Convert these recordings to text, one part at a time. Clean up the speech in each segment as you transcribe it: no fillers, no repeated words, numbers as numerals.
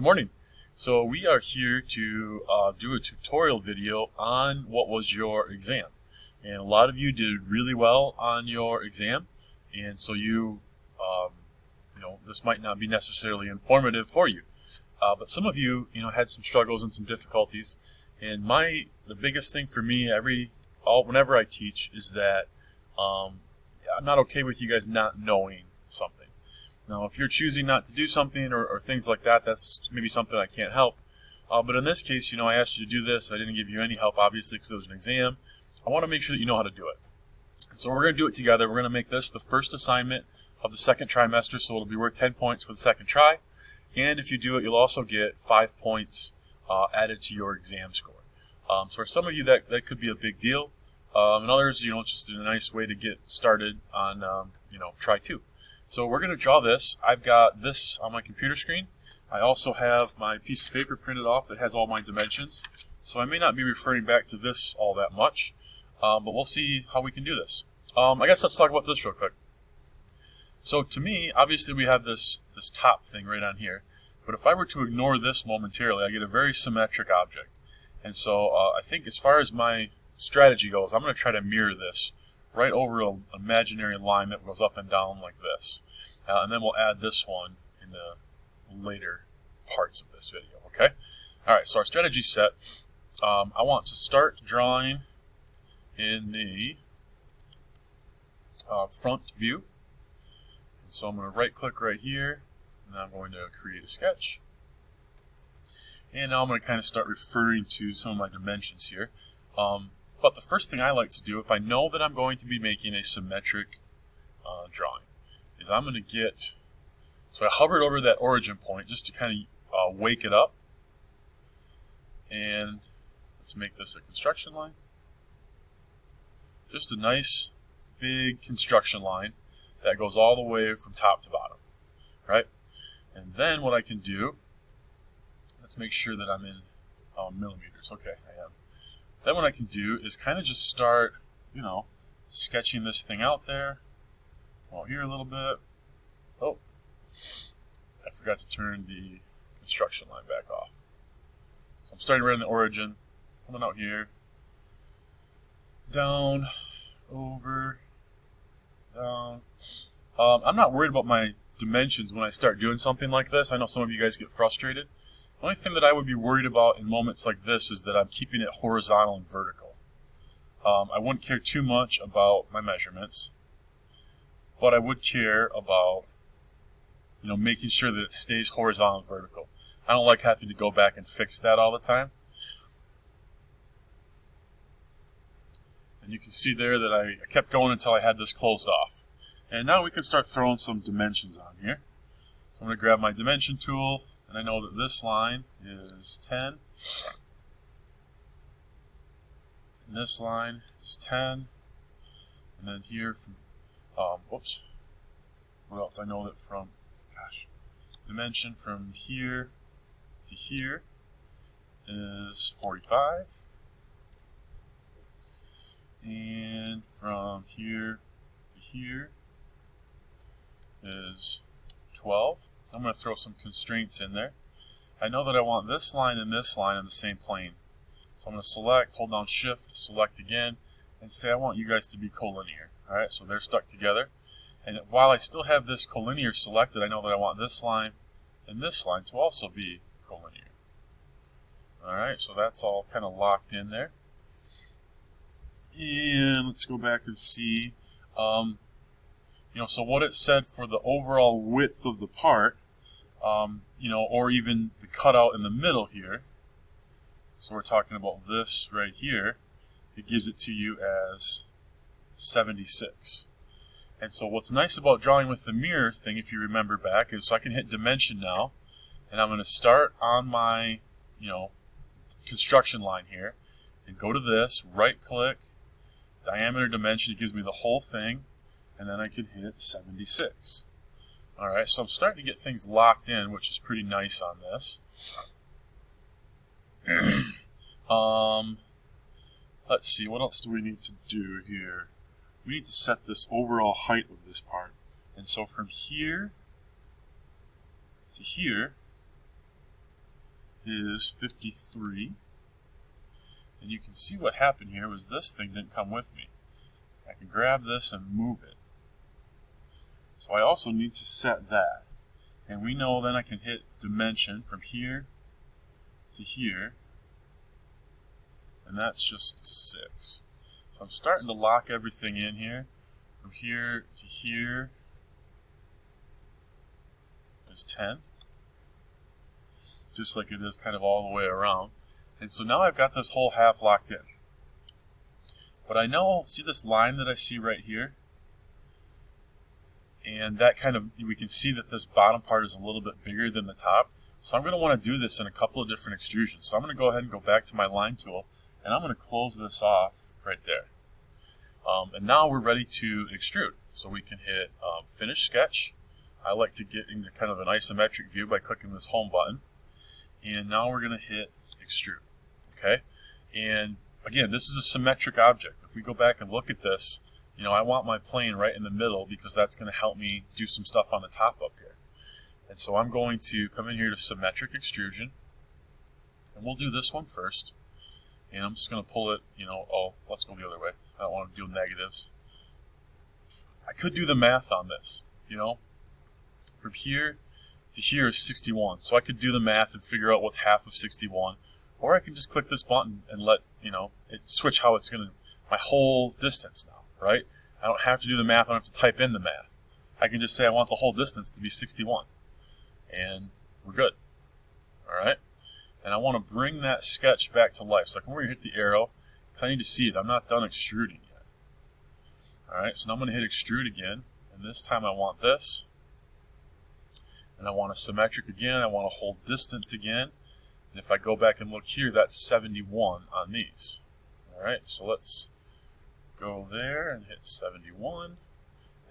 Good morning. So we are here to do a tutorial video on what was your exam. And a lot of you did really well on your exam. And so this might not be necessarily informative for you. But some of you, had some struggles and some difficulties. And the biggest thing for me whenever I teach is that I'm not okay with you guys not knowing something. Now, if you're choosing not to do something or things like that, that's maybe something I can't help. But in this case, I asked you to do this. I didn't give you any help, obviously, because it was an exam. I want to make sure that you know how to do it. And so we're going to do it together. We're going to make this the first assignment of the second trimester, so it'll be worth 10 points for the second try. And if you do it, you'll also get 5 points added to your exam score. So for some of you, that could be a big deal. And others, it's just a nice way to get started on, try 2. So we're going to draw this. I've got this on my computer screen. I also have my piece of paper printed off that has all my dimensions. So I may not be referring back to this all that much, but we'll see how we can do this. I guess let's talk about this real quick. So to me, obviously we have this top thing right on here. But if I were to ignore this momentarily, I get a very symmetric object. And so I think as far as my strategy goes, I'm going to try to mirror this right over an imaginary line that goes up and down like this. And then we'll add this one in the later parts of this video, okay? All right, so our strategy set. I want to start drawing in the front view. And so I'm going to right-click right here, and I'm going to create a sketch. And now I'm going to kind of start referring to some of my dimensions here. But the first thing I like to do, if I know that I'm going to be making a symmetric drawing, is I'm going to get, so I hovered over that origin point just to kind of wake it up. And let's make this a construction line. Just a nice big construction line that goes all the way from top to bottom, right? And then what I can do, let's make sure that I'm in millimeters. Okay, I am. Then what I can do is kind of just start, sketching this thing out there. Come out here a little bit. Oh, I forgot to turn the construction line back off. So I'm starting right in the origin, coming out here, down, over, down. I'm not worried about my dimensions when I start doing something like this. I know some of you guys get frustrated. The only thing that I would be worried about in moments like this is that I'm keeping it horizontal and vertical. I wouldn't care too much about my measurements, but I would care about, making sure that it stays horizontal and vertical. I don't like having to go back and fix that all the time. And you can see there that I kept going until I had this closed off. And now we can start throwing some dimensions on here. So I'm going to grab my dimension tool. And I know that this line is 10. And this line is 10. And then here from, what else? I know that from, dimension from here to here is 45. And from here to here is 12. I'm going to throw some constraints in there. I know that I want this line and this line in the same plane. So I'm going to select, hold down Shift, select again, and say I want you guys to be collinear. Alright, so they're stuck together. And while I still have this collinear selected, I know that I want this line and this line to also be collinear. Alright, so that's all kind of locked in there. And let's go back and see. So what it said for the overall width of the part, or even the cutout in the middle here. So we're talking about this right here. It gives it to you as 76. And so what's nice about drawing with the mirror thing, if you remember back, is so I can hit dimension now. And I'm going to start on my, construction line here. And go to this, right click, diameter dimension. It gives me the whole thing. And then I can hit 76. Alright, so I'm starting to get things locked in, which is pretty nice on this. Let's see, what else do we need to do here? We need to set this overall height of this part. And so from here to here, is 53. And you can see what happened here was this thing didn't come with me. I can grab this and move it. So I also need to set that. And we know then I can hit dimension from here to here. And that's just 6. So I'm starting to lock everything in here. From here to here is 10. Just like it is kind of all the way around. And so now I've got this whole half locked in. But I know, see this line that I see right here? And that kind of, we can see that this bottom part is a little bit bigger than the top. So I'm going to want to do this in a couple of different extrusions. So I'm going to go ahead and go back to my line tool, and I'm going to close this off right there. And now we're ready to extrude. So we can hit Finish Sketch. I like to get into kind of an isometric view by clicking this Home button. And now we're going to hit Extrude. Okay? And again, this is a symmetric object. If we go back and look at this, you know, I want my plane right in the middle because that's going to help me do some stuff on the top up here. And so I'm going to come in here to Symmetric Extrusion. And we'll do this one first. And I'm just going to pull it, you know, oh, let's go the other way. I don't want to do negatives. I could do the math on this, you know. From here to here is 61. So I could do the math and figure out what's half of 61. Or I can just click this button and let, you know, it switch how it's going to, my whole distance now, right? I don't have to do the math. I don't have to type in the math. I can just say I want the whole distance to be 61. And we're good. All right? And I want to bring that sketch back to life. So I come over here, hit the arrow, because I need to see it. I'm not done extruding yet. All right, so now I'm going to hit extrude again. And this time I want this. And I want a symmetric again. I want to hold distance again. And if I go back and look here, that's 71 on these. All right, so let's go there and hit 71.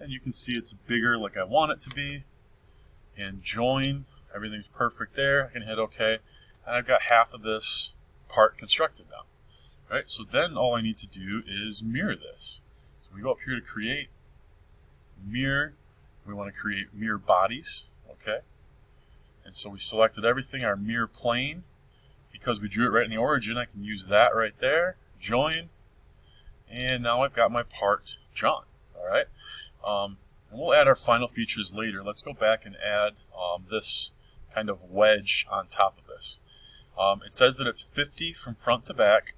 And you can see it's bigger like I want it to be. And join, everything's perfect there. I can hit OK. And I've got half of this part constructed now. All right, so then all I need to do is mirror this. So we go up here to create, mirror. We want to create mirror bodies. Okay. And so we selected everything, our mirror plane. Because we drew it right in the origin, I can use that right there, join, and now I've got my part drawn. All right, and we'll add our final features later. Let's go back and add this kind of wedge on top of this. It says that it's 50 from front to back,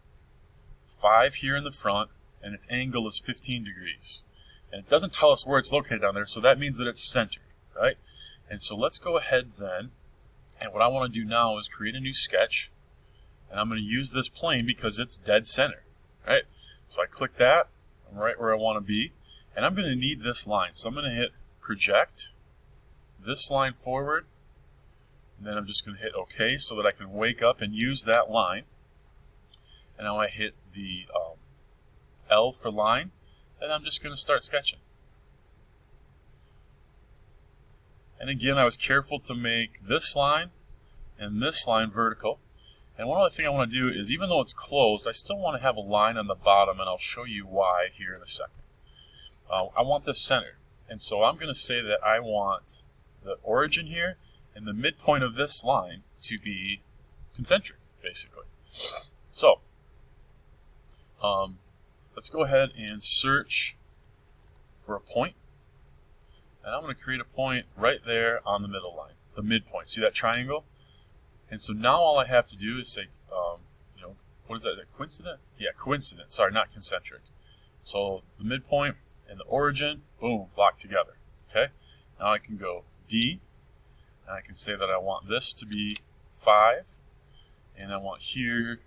5 here in the front, and its angle is 15 degrees. And it doesn't tell us where it's located on there, so that means that it's centered, right? And so let's go ahead then, and what I want to do now is create a new sketch. And I'm going to use this plane because it's dead center, right? So I click that, I'm right where I want to be, and I'm going to need this line. So I'm going to hit project, this line forward, and then I'm just going to hit OK so that I can wake up and use that line. And now I hit the L for line, and I'm just going to start sketching. And again, I was careful to make this line and this line vertical. And one other thing I want to do is, even though it's closed, I still want to have a line on the bottom, and I'll show you why here in a second. I want this centered, and so I'm going to say that I want the origin here and the midpoint of this line to be concentric, basically. So let's go ahead and search for a point, and I'm going to create a point right there on the middle line, the midpoint. See that triangle? And so now all I have to do is say, you know, what is that, coincident? Yeah, coincident, sorry, not concentric. So the midpoint and the origin, boom, locked together, okay? Now I can go D, and I can say that I want this to be 5, and I want here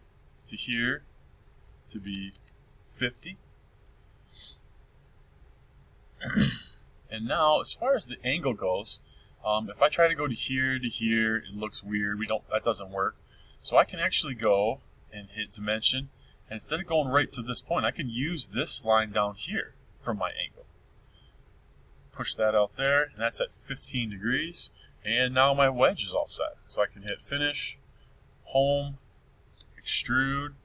to be 50. And now, as far as the angle goes, if I try to go to here, it looks weird. That doesn't work. So I can actually go and hit dimension, and instead of going right to this point, I can use this line down here for my angle. Push that out there, and that's at 15 degrees. And now my wedge is all set. So I can hit finish, home, extrude,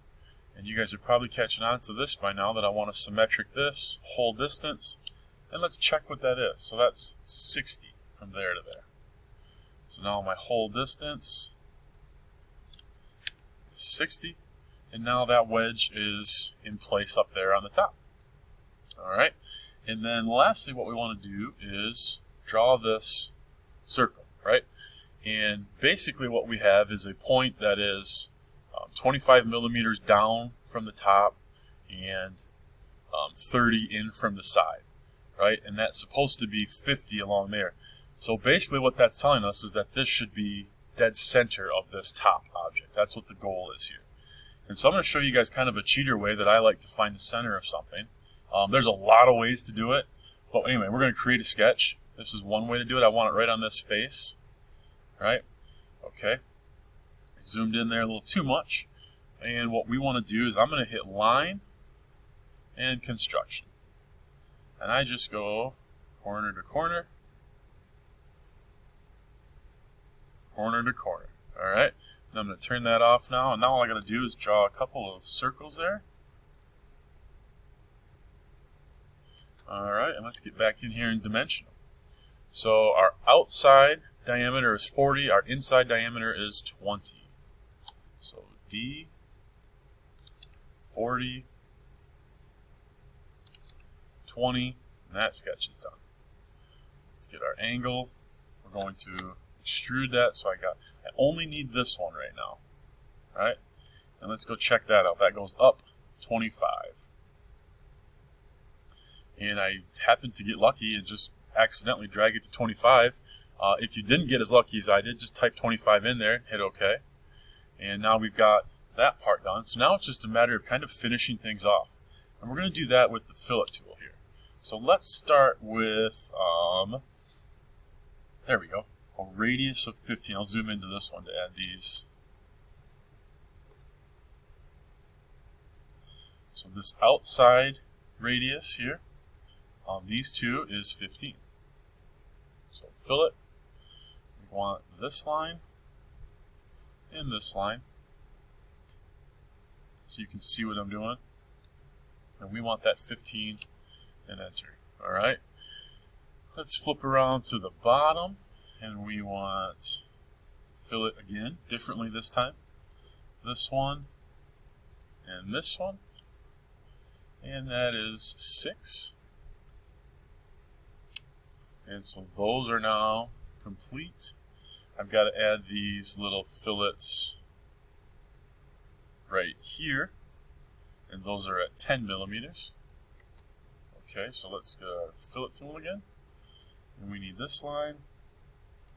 and you guys are probably catching on to this by now that I want to symmetric this, whole distance, and let's check what that is. So that's 60. From there to there. So now my whole distance 60, and now that wedge is in place up there on the top. All right, and then lastly, what we want to do is draw this circle, right? And basically what we have is a point that is 25 millimeters down from the top and 30 in from the side, right? And that's supposed to be 50 along there. So basically what that's telling us is that this should be dead center of this top object. That's what the goal is here. And so I'm going to show you guys kind of a cheater way that I like to find the center of something. There's a lot of ways to do it, but anyway, we're going to create a sketch. This is one way to do it. I want it right on this face, right? Okay. I zoomed in there a little too much. And what we want to do is I'm going to hit line and construction. And I just go corner to corner, corner to corner. All right. And I'm going to turn that off now. And now all I got to do is draw a couple of circles there. All right. And let's get back in here in dimensional. So our outside diameter is 40. Our inside diameter is 20. So D, 40, 20, and that sketch is done. Let's get our angle. We're going to extrude that, so I only need this one right now. All right? And let's go check that out. That goes up 25. And I happened to get lucky and just accidentally drag it to 25. If you didn't get as lucky as I did, just type 25 in there, hit OK. And now we've got that part done. So now it's just a matter of kind of finishing things off. And we're going to do that with the fillet tool here. So let's start with, there we go, a radius of 15. I'll zoom into this one to add these. So this outside radius here on these two is 15. So fillet, we want this line and this line, so you can see what I'm doing. And we want that 15 and enter. All right. Let's flip around to the bottom, and we want to fill it again, differently this time. This one and this one, and that is 6. And so those are now complete. I've got to add these little fillets right here, and those are at 10 millimeters. Okay, so let's get our fillet tool again, and we need this line,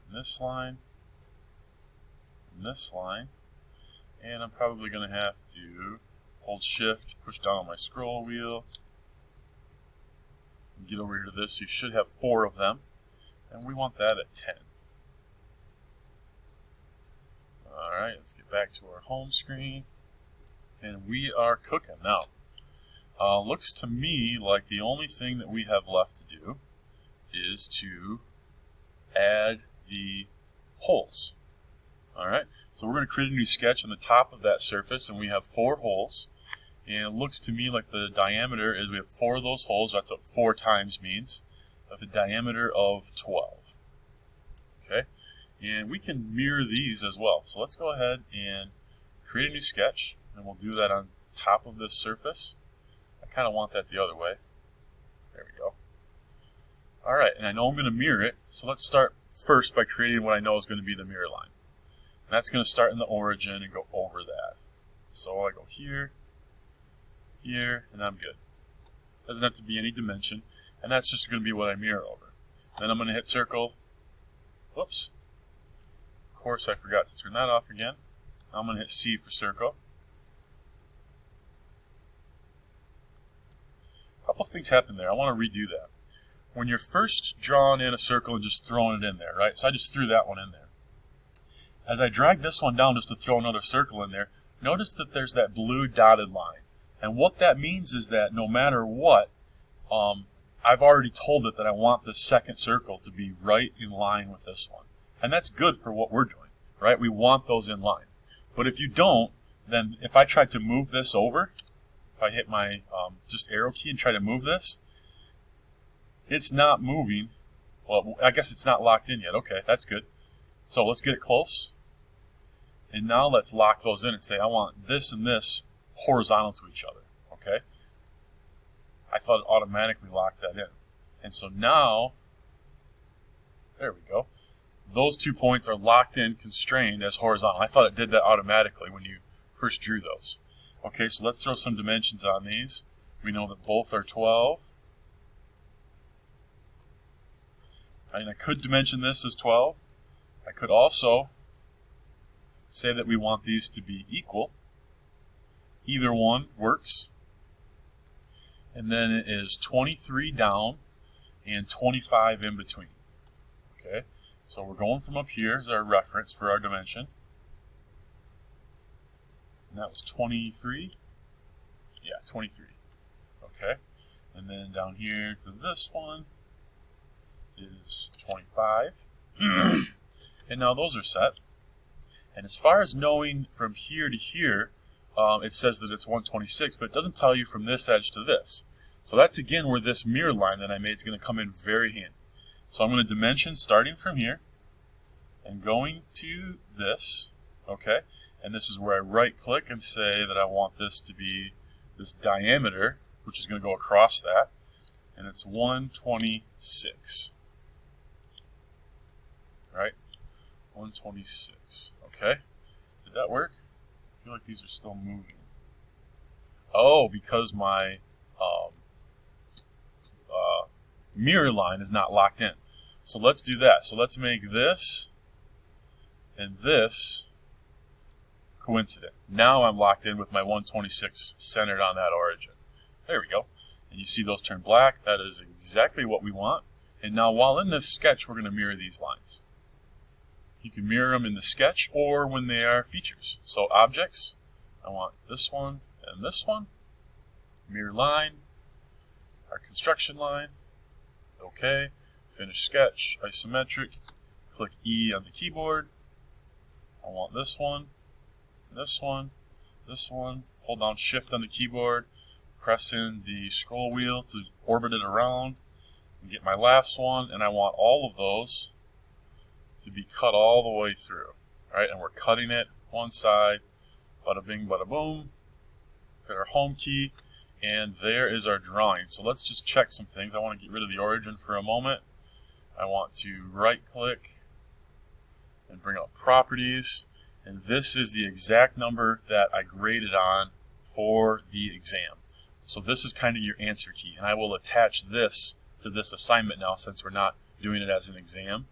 and this line, and this line, and I'm probably going to have to hold shift, push down on my scroll wheel, and get over here to this. You should have 4 of them, and we want that at 10. Alright, let's get back to our home screen, and we are cooking. Now, looks to me like the only thing that we have left to do is to add the holes. Alright, so we're going to create a new sketch on the top of that surface, and we have 4 holes. And it looks to me like the diameter is, we have 4 of those holes. That's what 4 times means, with a diameter of 12. Okay, and we can mirror these as well. So let's go ahead and create a new sketch, and we'll do that on top of this surface. I kind of want that the other way. There we go. All right, and I know I'm going to mirror it, so let's start first by creating what I know is going to be the mirror line. And that's going to start in the origin and go over that. So I go here, here, and I'm good. Doesn't have to be any dimension, and that's just going to be what I mirror over. Then I'm going to hit circle. Whoops. Of course, I forgot to turn that off again. Now I'm going to hit C for circle. A couple things happen there. I want to redo that. When you're first drawing in a circle and just throwing it in there, right? So I just threw that one in there. As I drag this one down just to throw another circle in there, notice that there's that blue dotted line. And what that means is that no matter what, I've already told it that I want this second circle to be right in line with this one. And that's good for what we're doing, right? We want those in line. But if you don't, then if I try to move this over, if I hit my just arrow key and try to move this, it's not moving. Well, I guess it's not locked in yet. Okay, that's good. So let's get it close. And now let's lock those in and say I want this and this horizontal to each other. Okay? I thought it automatically locked that in. And so now, there we go. Those 2 points are locked in, constrained as horizontal. I thought it did that automatically when you first drew those. Okay, so let's throw some dimensions on these. We know that both are 12. And I could dimension this as 12. I could also say that we want these to be equal. Either one works. And then it is 23 down and 25 in between. Okay, so we're going from up here as our reference for our dimension. And that was 23. Yeah, 23. Okay, and then down here to this one is 25. And now those are set. And as far as knowing from here to here, it says that it's 126, but it doesn't tell you from this edge to this. So that's again where this mirror line that I made is going to come in very handy. So I'm going to dimension starting from here and going to this, okay? And this is where I right click and say that I want this to be this diameter, which is going to go across that, and it's 126, right? 126, okay? Did that work? I feel like these are still moving. Oh, because my mirror line is not locked in. So let's do that. So let's make this and this coincident. Now I'm locked in with my 126 centered on that origin. There we go. And you see those turn black. That is exactly what we want. And now while in this sketch, we're going to mirror these lines. You can mirror them in the sketch or when they are features. So objects, I want this one and this one. Mirror line, our construction line. Okay, finish sketch, isometric, click E on the keyboard. I want this one, this one, this one. Hold down Shift on the keyboard, press in the scroll wheel to orbit it around, and get my last one, and I want all of those to be cut all the way through. All right, and we're cutting it one side, bada bing, bada boom. Hit our home key. And there is our drawing. So let's just check some things. I want to get rid of the origin for a moment. I want to right click and bring up properties. And this is the exact number that I graded on for the exam. So this is kind of your answer key. And I will attach this to this assignment now since we're not doing it as an exam.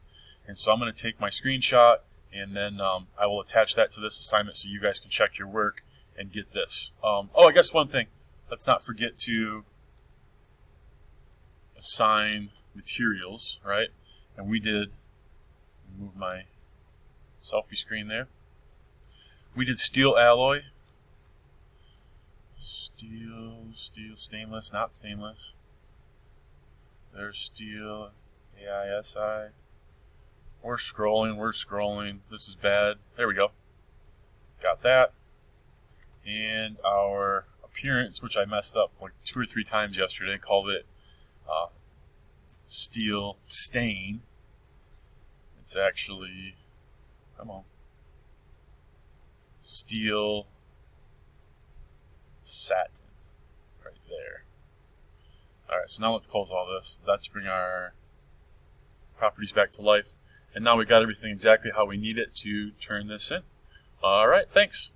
And so I'm going to take my screenshot and then I will attach that to this assignment so you guys can check your work and get this. Oh, I guess one thing. Let's not forget to assign materials, right? And we did, move my selfie screen there. We did steel alloy. Steel, stainless, not stainless. There's steel, AISI. We're scrolling. This is bad. There we go. Got that. And our appearance, which I messed up like 2 or 3 times yesterday, called it steel stain. It's actually, come on, steel satin right there. Alright, so now let's close all this. Let's bring our properties back to life. And now we got everything exactly how we need it to turn this in. Alright, thanks.